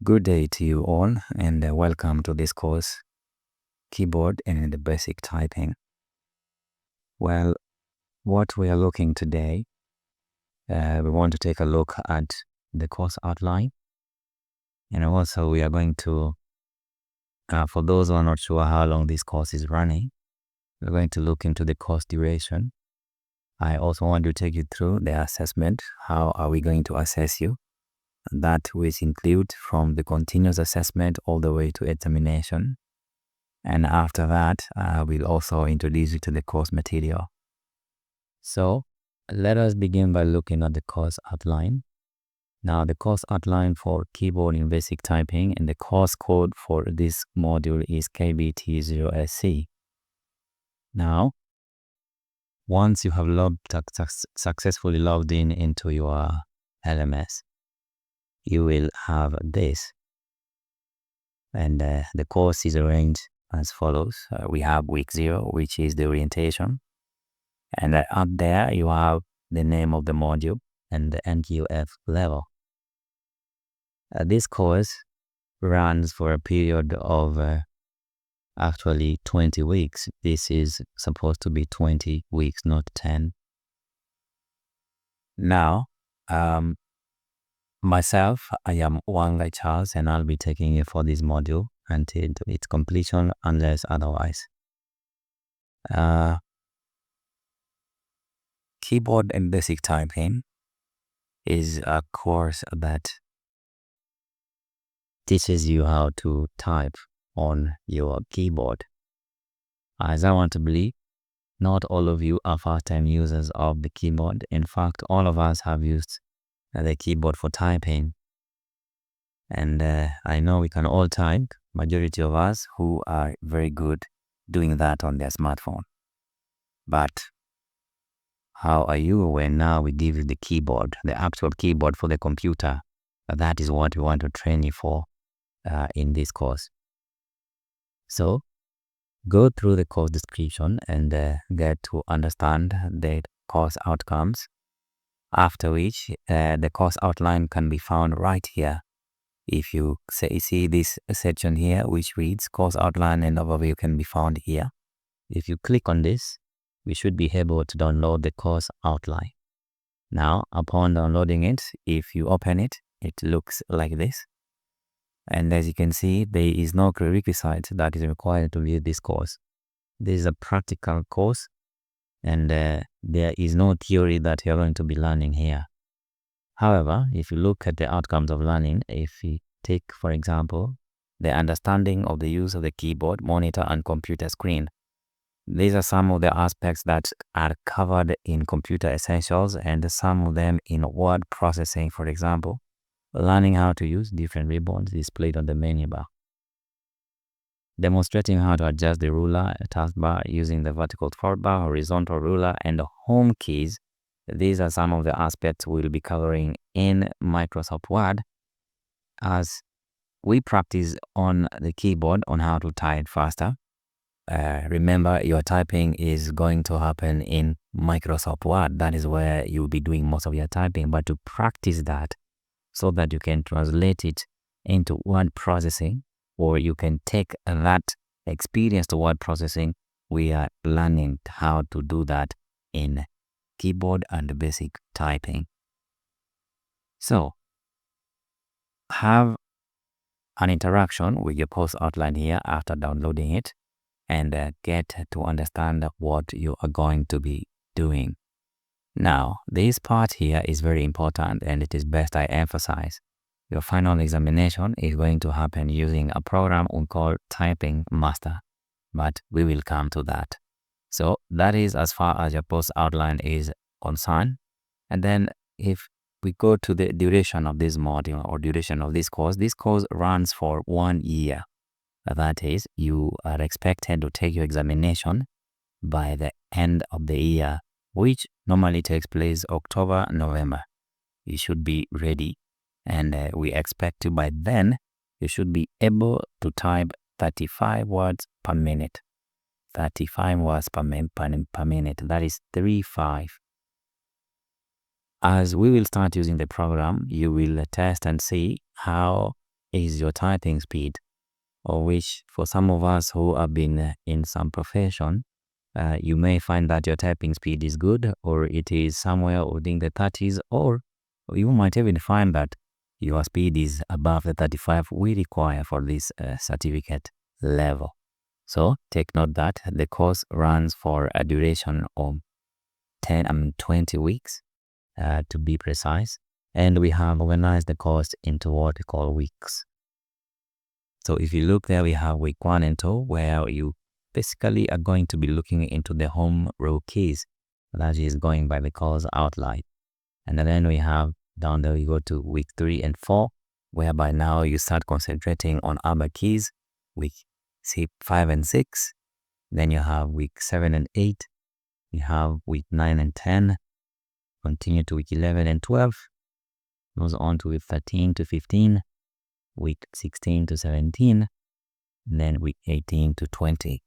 Good day to you all, and welcome to this course, Keyboard and the Basic Typing. Well, what we are looking today, we want to take a look at the course outline, and also we are going to, for those who are not sure how long this course is running, we're going to look into the course duration. I also want to take you through the assessment. How are we going to assess you? That which include from the continuous assessment all the way to examination. And after that, we'll also introduce you to the course material. So let us begin by looking at the course outline. Now, the course outline for Keyboard in Basic Typing and the course code for this module is KBT0SC. Now, once you have successfully logged in into your LMS, you will have this. And the course is arranged as follows. We have week 0, which is the orientation. And up there, you have the name of the module and the NQF level. This course runs for a period of actually 20 weeks. This is supposed to be 20 weeks, not 10. Now, myself, I am Wangai Charles, and I'll be taking you for this module until its completion, unless otherwise. Keyboard and Basic Typing is a course that teaches you how to type on your keyboard. As I want to believe, not all of you are first-time users of the keyboard. In fact, all of us have used the keyboard for typing. And I know we can all type, majority of us who are very good doing that on their smartphone. But how are you when now we give you the keyboard, the actual keyboard for the computer? That is what we want to train you for in this course. So go through the course description and get to understand the course outcomes, after which the course outline can be found right here. If you see this section here, which reads course outline and overview, can be found here. If you click on this, we should be able to download the course outline. Now, upon downloading it, if you open it, it looks like this. And as you can see, there is no prerequisite that is required to view this course. This is a practical course, and there is no theory that you're going to be learning here. However, if you look at the outcomes of learning, if you take, for example, the understanding of the use of the keyboard, monitor, and computer screen, these are some of the aspects that are covered in Computer Essentials, and some of them in word processing, for example, learning how to use different ribbons displayed on the menu bar, demonstrating how to adjust the ruler taskbar using the vertical scroll bar, horizontal ruler, and the home keys. These are some of the aspects we'll be covering in Microsoft Word as we practice on the keyboard on how to type faster. Remember, your typing is going to happen in Microsoft Word. That is where you'll be doing most of your typing. But to practice that so that you can translate it into word processing, or you can take that experience to word processing, we are learning how to do that in Keyboard and Basic Typing. So, have an interaction with your course outline here after downloading it, and get to understand what you are going to be doing. Now, this part here is very important, and it is best I emphasize. Your final examination is going to happen using a program we call Typing Master, but we will come to that. So that is as far as your course outline is concerned. And then if we go to the duration of this module or duration of this course runs for 1 year. That is, you are expected to take your examination by the end of the year, which normally takes place October, November. You should be ready, and we expect you by then, you should be able to type 35 words per minute. 35 words per minute, that is 35. As we will start using the program, you will test and see how is your typing speed, or which for some of us who have been in some profession, you may find that your typing speed is good, or it is somewhere within the 30s, or you might even find that your speed is above the 35 we require for this certificate level. So take note that the course runs for a duration of 20 weeks to be precise, and we have organized the course into what we call weeks. So if you look there, we have week 1 and 2, where you basically are going to be looking into the home row keys, that is going by the course outline. And then we have down there, you go to week 3 and 4, whereby now you start concentrating on other keys, week 5 and 6. Then you have week 7 and 8. You have week 9 and 10. Continue to week 11 and 12. Goes on to week 13 to 15. Week 16 to 17. And then week 18 to 20.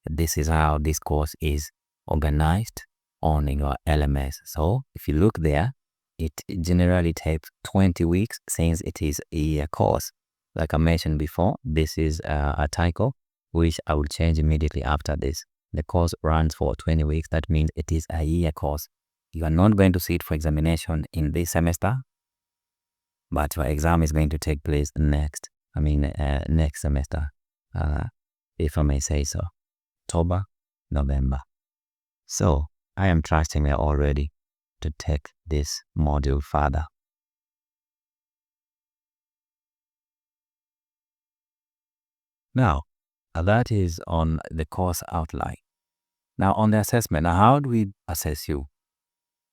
This is how this course is organized on your LMS. So if you look there, it generally takes 20 weeks since it is a year course. Like I mentioned before, this is a title which I will change immediately after this. The course runs for 20 weeks. That means it is a year course. You are not going to sit for examination in this semester, but your exam is going to take place next semester, if I may say so, October, November. So I am trusting you already to take this module further. Now, that is on the course outline. Now on the assessment, how do we assess you?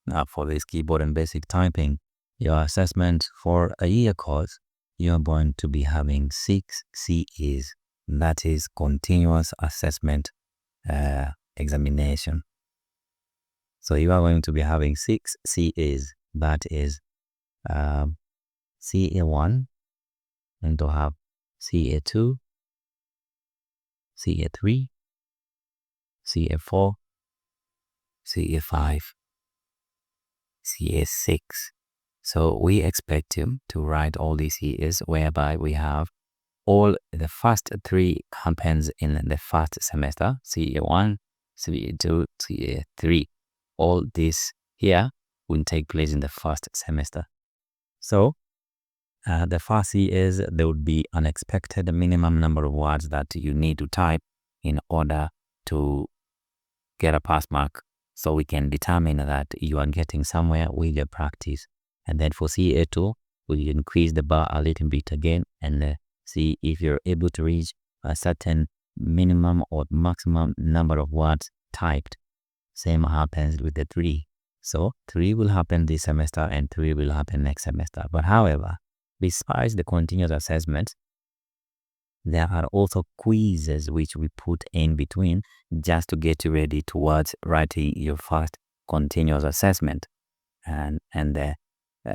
Now for this keyboard and basic typing, your assessment for a year course, you're going to be having 6 CEs. That is continuous assessment examination. So you are going to be having 6 CEs. That is CA1, and to have CA2, CA3, CA4, CA5, CA6. So we expect you to write all these CAs, whereby we have all the first 3 happens in the first semester, CA1, CA2, CA3. All this here will take place in the first semester. So the first is there would be an expected minimum number of words that you need to type in order to get a pass mark, so we can determine that you are getting somewhere with your practice. And then for CA2, we increase the bar a little bit again and see if you're able to reach a certain minimum or maximum number of words typed. Same happens with the 3. So 3 will happen this semester and 3 will happen next semester. But however, besides the continuous assessments, there are also quizzes which we put in between just to get you ready towards writing your first continuous assessment. And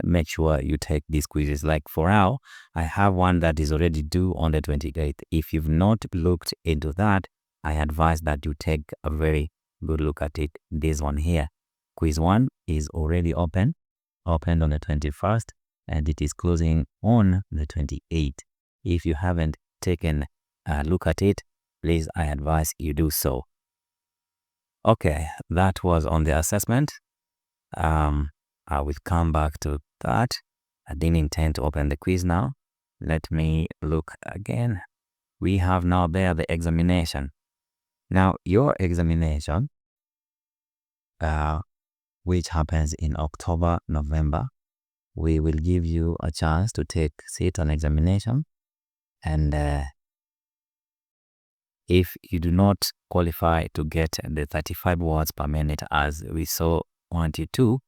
make sure you take these quizzes. Like for now, I have one that is already due on the 28th. If you've not looked into that, I advise that you take a very good look at it. This one here, quiz 1 is already opened on the 21st, and it is closing on the 28th. If you haven't taken a look at it, please, I advise you do so. Okay, that was on the assessment. I will come back to that. I didn't intend to open the quiz now. Let me look again. We have now there the examination. Now your examination, which happens in October, November, we will give you a chance to sit on examination. And if you do not qualify to get the 35 words per minute as we want you to,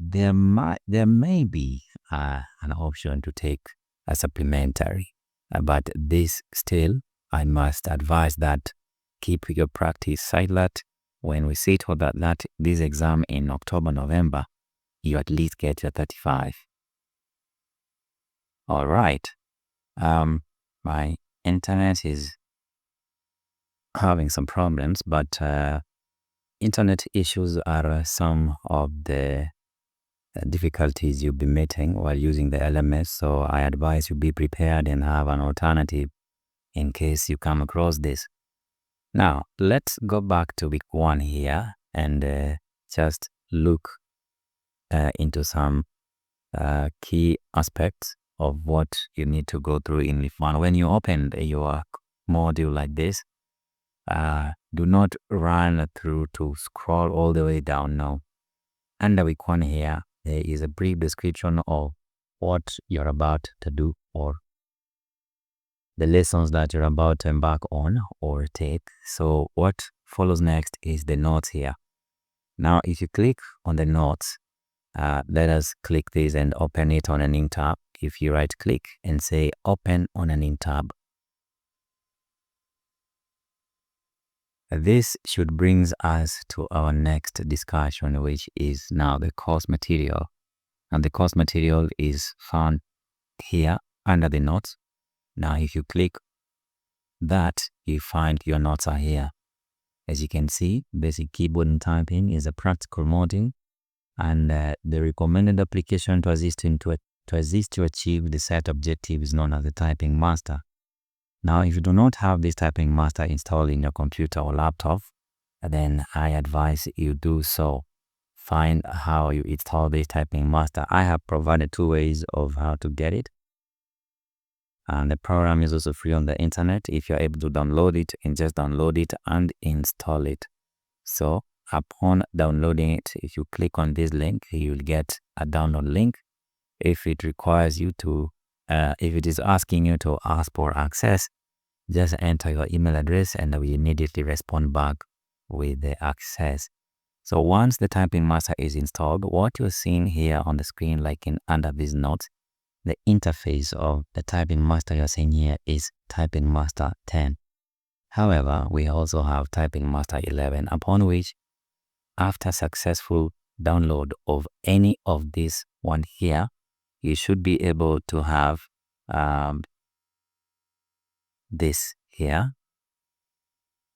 there may be an option to take a supplementary, but this still, I must advise that keep your practice silent. When we sit for this exam in October, November, you at least get your 35. All right. My internet is having some problems, but internet issues are some of the difficulties you'll be meeting while using the LMS. So I advise you be prepared and have an alternative in case you come across this. Now, let's go back to week 1 here and just look into some key aspects of what you need to go through in week 1. When you open your module like this, do not run through to scroll all the way down. No. Under week 1 here, there is a brief description of what you're about to do or the lessons that you're about to embark on or take. So what follows next is the notes here. Now, if you click on the notes, let us click this and open it on a new tab. If you right click and say open on a new tab, this should bring us to our next discussion, which is now the course material. And the course material is found here under the notes. Now, if you click that, you find your notes are here. As you can see, basic keyboard and typing is a practical module, and the recommended application to assist you achieve the set objective is known as the Typing Master. Now, if you do not have this Typing Master installed in your computer or laptop, then I advise you do so. Find how you install this Typing Master. I have provided 2 ways of how to get it. And the program is also free on the internet. If you're able to download it, and just download it and install it. So upon downloading it, if you click on this link, you'll get a download link. If it requires you to, if it is asking you to ask for access, just enter your email address and we immediately respond back with the access. So once the Typing Master is installed, what you're seeing here on the screen, like in under these notes, the interface of the Typing Master you're seeing here is Typing Master 10. However, we also have Typing Master 11, upon which, after successful download of any of these one here, you should be able to have this here,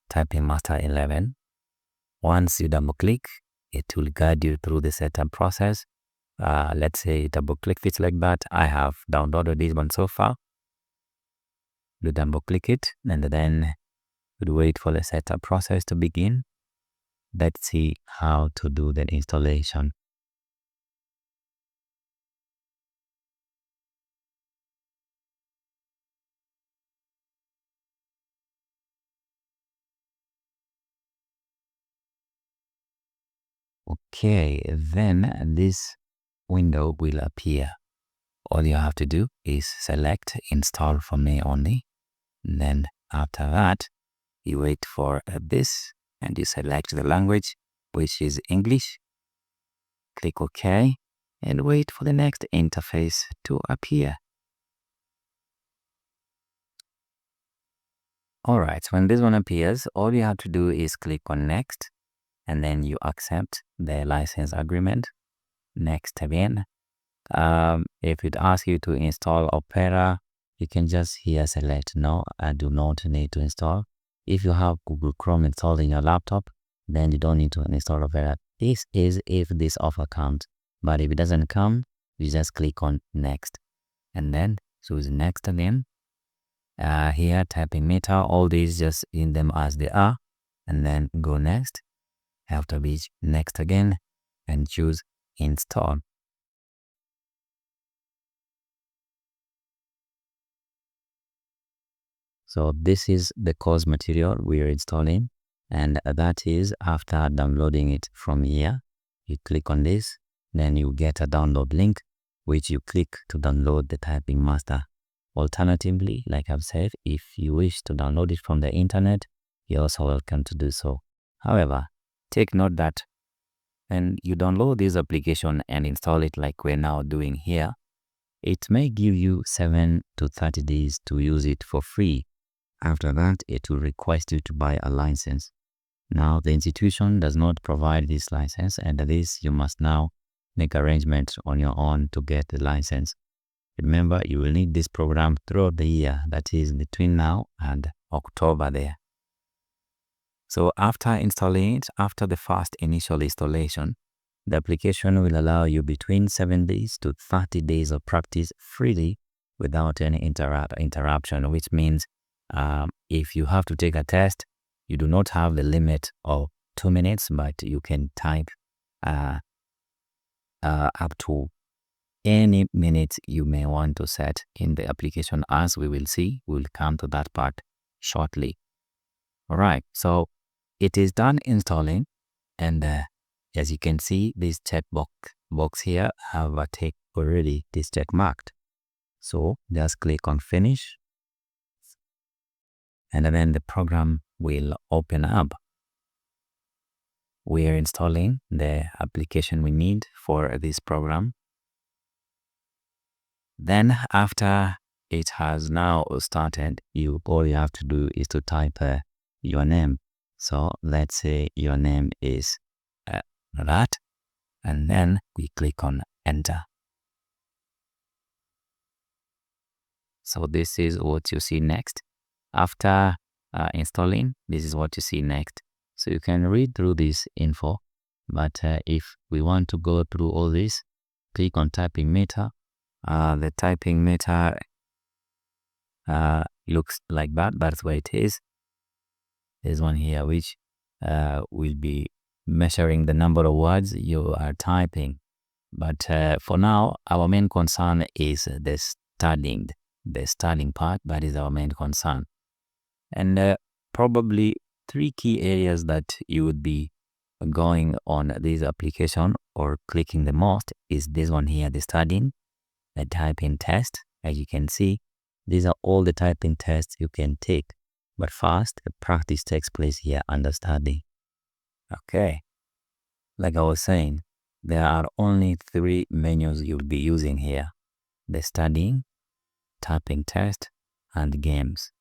Typing Master 11. Once you double click, it will guide you through the setup process. Let's say double click it like that. I have downloaded this one so far. You double click it and then you wait for the setup process to begin. Let's see how to do the installation. Okay, then this window will appear. All you have to do is select install for me only. And then after that, you wait for this and you select the language, which is English. Click OK and wait for the next interface to appear. All right, when this one appears, all you have to do is click on next and then you accept the license agreement. Next again. If it asks you to install Opera, you can just here select no, I do not need to install. If you have Google Chrome installed in your laptop, then you don't need to install Opera. This is if this offer comes, but if it doesn't come, you just click on next and then choose next again. Here typing meter, all these just in them as they are, and then go next. After which next again and choose install. So this is the course material we are installing, and that is after downloading it from here. You click on this, then you get a download link, which you click to download the Typing Master. Alternatively, like I've said, if you wish to download it from the internet, you're also welcome to do so. However, take note that when you download this application and install it like we're now doing here, it may give you 7 to 30 days to use it for free. After that, it will request you to buy a license. Now, the institution does not provide this license, and this you must now make arrangements on your own to get the license. Remember, you will need this program throughout the year, that is between now and October there. So after installing it, after the first initial installation, The application will allow you between 7 days to 30 days of practice freely without any interruption, which means if you have to take a test, you do not have the limit of 2 minutes, but you can type up to any minute you may want to set in the application. As we will see, we'll come to that part shortly. All right, so it is done installing, and as you can see, this checkbox here have a tick already, this check marked. So just click on finish, and then the program will open up. We are installing the application we need for this program. Then after it has now started, all you have to do is to type your name. So let's say your name is that, and then we click on enter. So this is what you see next. After installing, this is what you see next. So you can read through this info, but if we want to go through all this, click on typing meter. The typing meter looks like that. That's where it is. There's one here which will be measuring the number of words you are typing. But for now, our main concern is the studying part. That is our main concern. And probably 3 key areas that you would be going on this application or clicking the most is this one here, the studying, the typing test. As you can see, these are all the typing tests you can take. But first, the practice takes place here under studying. Okay. Like I was saying, there are only 3 menus you'll be using here: the studying, typing test, and games.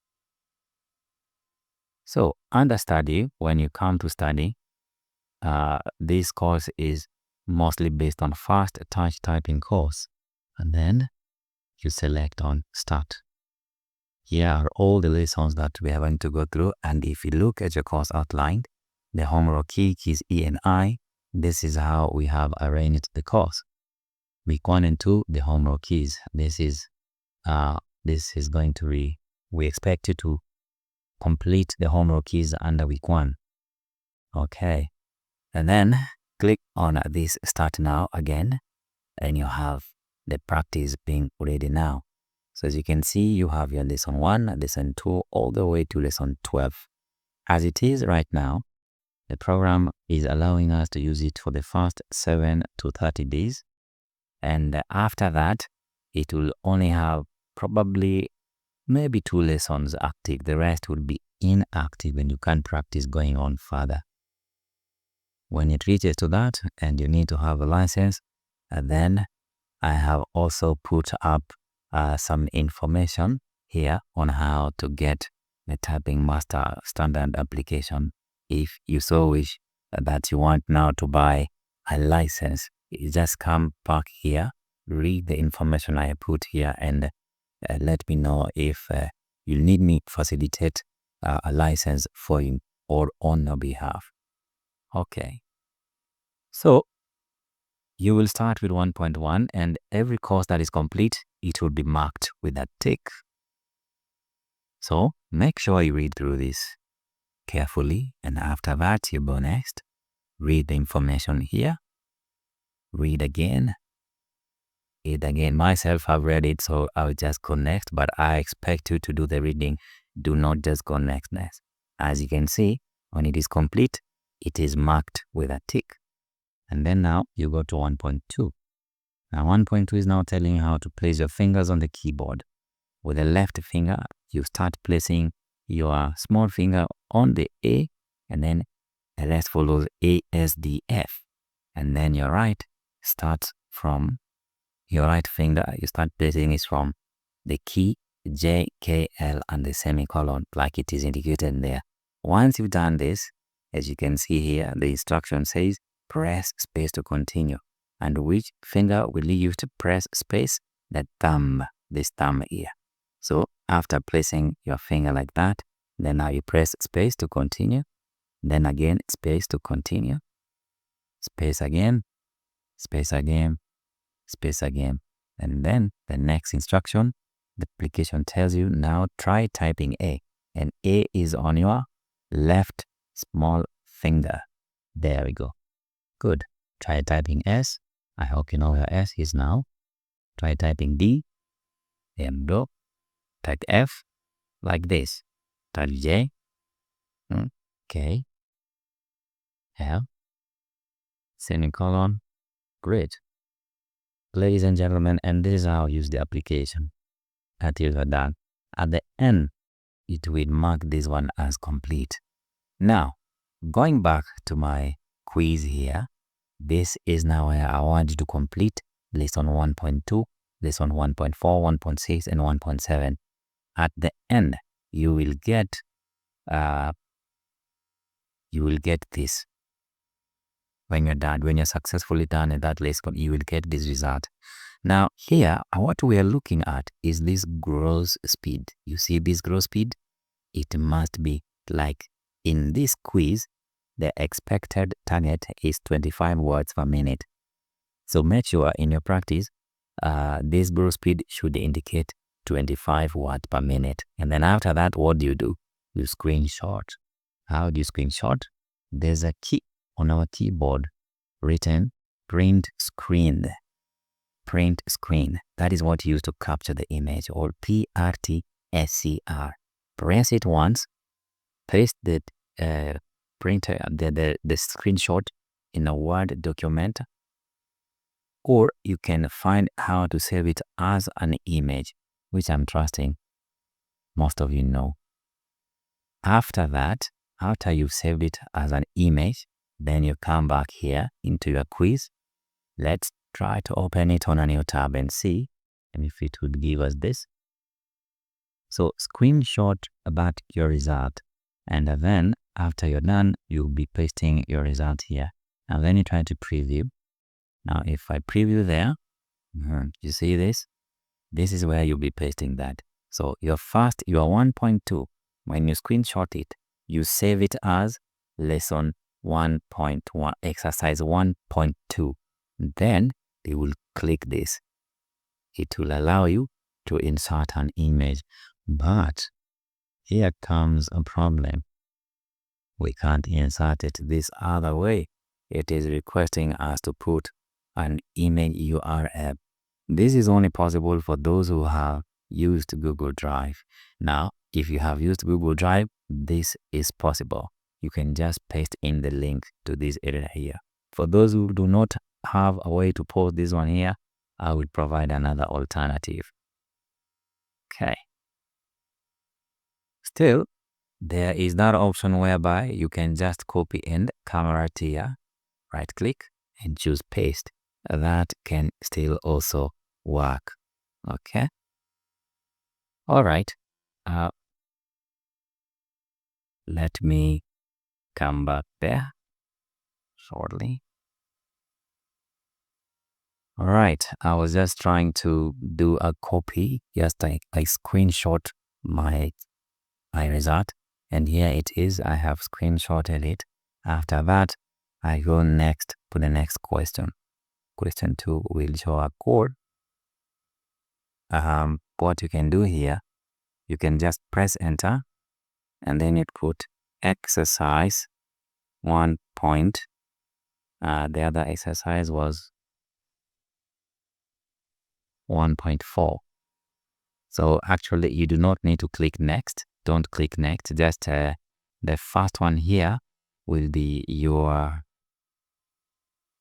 So under study, when you come to study, this course is mostly based on fast touch typing course. And then you select on start. Here are all the lessons that we are going to go through. And if you look at your course outline, the homework key is E and I. This is how we have arranged the course. Week 1 and 2, the homework keys. This is going to be, we expect you to complete the homework keys under week 1. Okay. And then click on this start now again, and you have the practice being ready now. So as you can see, you have your lesson 1, lesson 2, all the way to lesson 12. As it is right now, the program is allowing us to use it for the first 7 to 30 days. And after that, it will only have probably maybe 2 lessons active. The rest will be inactive and you can't practice going on further. When it reaches to that and you need to have a license, then I have also put up some information here on how to get the Typing Master standard application. If you so wish that you want now to buy a license, you just come back here, read the information I put here, and let me know if you need me to facilitate a license for you or on your behalf. Okay. So you will start with 1.1, and every course that is complete, it will be marked with a tick. So make sure you read through this carefully, and after that you go next, read the information here, read again. Myself, I've read it, so I'll just go next, but I expect you to do the reading. Do not just go next. As you can see, when it is complete, it is marked with a tick. And then now you go to 1.2. Now 1.2 is now telling you how to place your fingers on the keyboard. With the left finger, you start placing your small finger on the A, and then the rest follows A, S, D, F. And then your right starts from your right finger, you start placing it from the key J, K, L, and the semicolon like it is indicated there. Once you've done this, as you can see here, the instruction says press space to continue. And which finger will you use to press space? The thumb, this thumb here. So after placing your finger like that, then now you press space to continue. Then again, space to continue. Space again. space again, space again. And then the next instruction, the application tells you now try typing A. And A is on your left small finger. There we go. Good. Try typing S. I hope you know where S is now. Try typing D. There we go. Type F like this. Type J. K. L. Semicolon. Great. Ladies and gentlemen, and this is how I use the application. Until you're done. At the end, it will mark this one as complete. Now, going back to my quiz here, this is now where I want you to complete lesson 1.2, lesson 1.4, 1.6, and 1.7. At the end, you will get this. When you're done, when you're successfully done in that lesson, you will get this result. Now here, what we are looking at is this gross speed. You see this gross speed? It must be like in this quiz, the expected target is 25 words per minute. So make sure in your practice, this gross speed should indicate 25 words per minute. And then after that, what do? You screenshot. How do you screenshot? There's a key on our keyboard written print screen. Print screen. That is what you use to capture the image, or PRTSCR. Press it once, paste the printer, the screenshot in a Word document, or you can find how to save it as an image, which I'm trusting most of you know. After that, after you've saved it as an image, then you come back here into your quiz. Let's try to open it on a new tab and see if it would give us this. So screenshot back your result, and then after you're done, you'll be pasting your result here, and then you try to preview. Now if I preview there, you see this? This is where you'll be pasting that. So your 1.2, when you screenshot it, you save it as lesson 1.1, exercise 1.2. Then you will click this. It will allow you to insert an image. But here comes a problem. We can't insert it this other way. It is requesting us to put an image URL. This is only possible for those who have used Google Drive. Now, if you have used Google Drive, this is possible. You can just paste in the link to this area here. For those who do not have a way to post this one here, I will provide another alternative. Okay. Still, there is that option whereby you can just copy in the camera tier, right click and choose paste. That can still also work. Okay. All right. Let me come back there shortly. All right. I was just trying to do a copy. Just I screenshot my result, and here it is. I have screenshotted it. After that, I go next to the next question. Question 2 will show a code. What you can do here, you can just press enter, and then it put exercise 1 point. The other exercise was 1.4. So actually you do not need to click next. Don't click next. Just the first one here will be your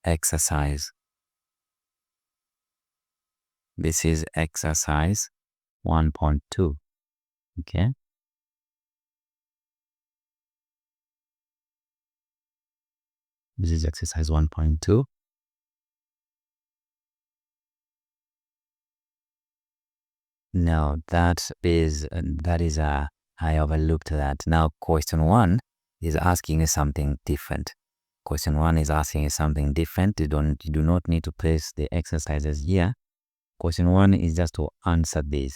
exercise. This is exercise 1.2. Okay. This is exercise 1.2. Now that is I overlooked that. Now question 1 is asking something different. Question 1 is asking something different. You do not need to place the exercises here. Question 1 is just to answer this.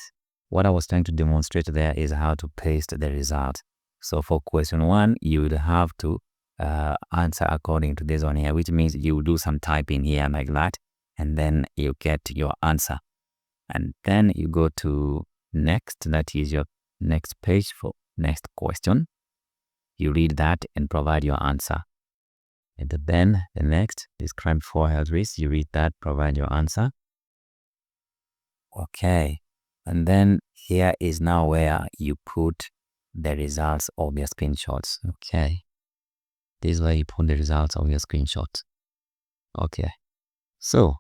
What I was trying to demonstrate there is how to paste the result. So for question 1, you would have to answer according to this one here, which means you do some typing here like that, and then you get your answer. And then you go to next, that is your next page for next question. You read that and provide your answer. And then the next, describe 4 health risks. You read that, provide your answer. Okay. And then here is now where you put the results of your screenshots. Okay. This is where you put the results of your screenshots. Okay. So,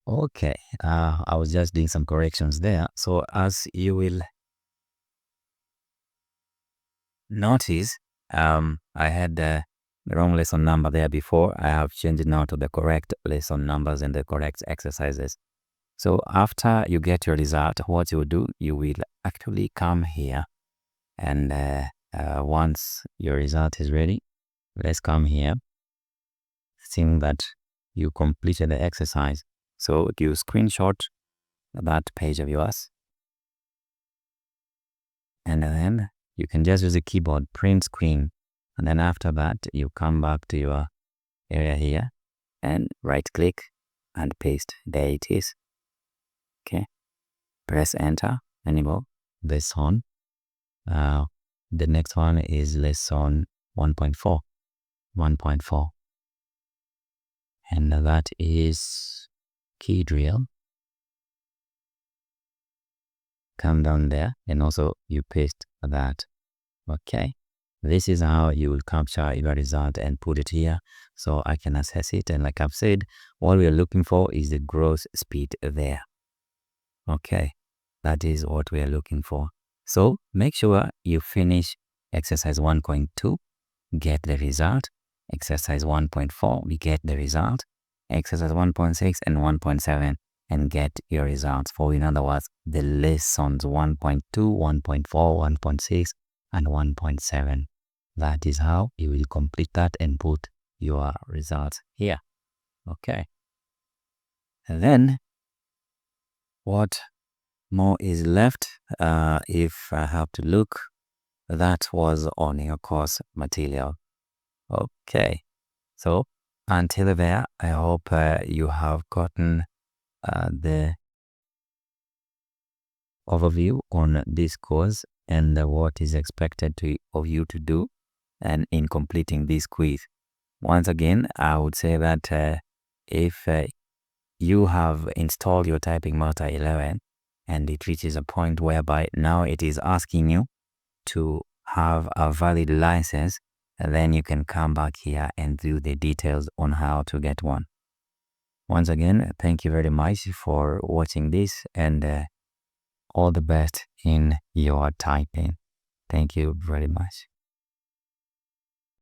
okay. I was just doing some corrections there. So as you will notice, I had the wrong lesson number there before. I have changed it now to the correct lesson numbers and the correct exercises. So after you get your result, what you will do, you will actually come here, and once your result is ready, let's come here, seeing that you completed the exercise. So you screenshot that page of yours, and then you can just use the keyboard, print screen, and then after that, you come back to your area here and right click and paste. There it is. Okay, press enter, enable this on. The next one is lesson 1.4, 1.4, and that is key drill. Come down there and also you paste that. Okay, this is how you will capture your result and put it here so I can assess it. And like I've said, what we are looking for is the growth speed there. Okay, that is what we are looking for. So make sure you finish exercise 1.2, get the result. Exercise 1.4, we get the result. Exercise 1.6 and 1.7, and get your results. For, in other words, the lessons 1.2, 1.4, 1.6, and 1.7. That is how you will complete that and put your results here. Okay. And then what more is left? If I have to look, that was on your course material. Okay, so until there, I hope you have gotten the overview on this course and what is expected of you to do and in completing this quiz. Once again, I would say that if you have installed your TypingMaster 11 and it reaches a point whereby now it is asking you to have a valid license, and then you can come back here and do the details on how to get one. Once again, thank you very much for watching this, and all the best in your typing. Thank you very much.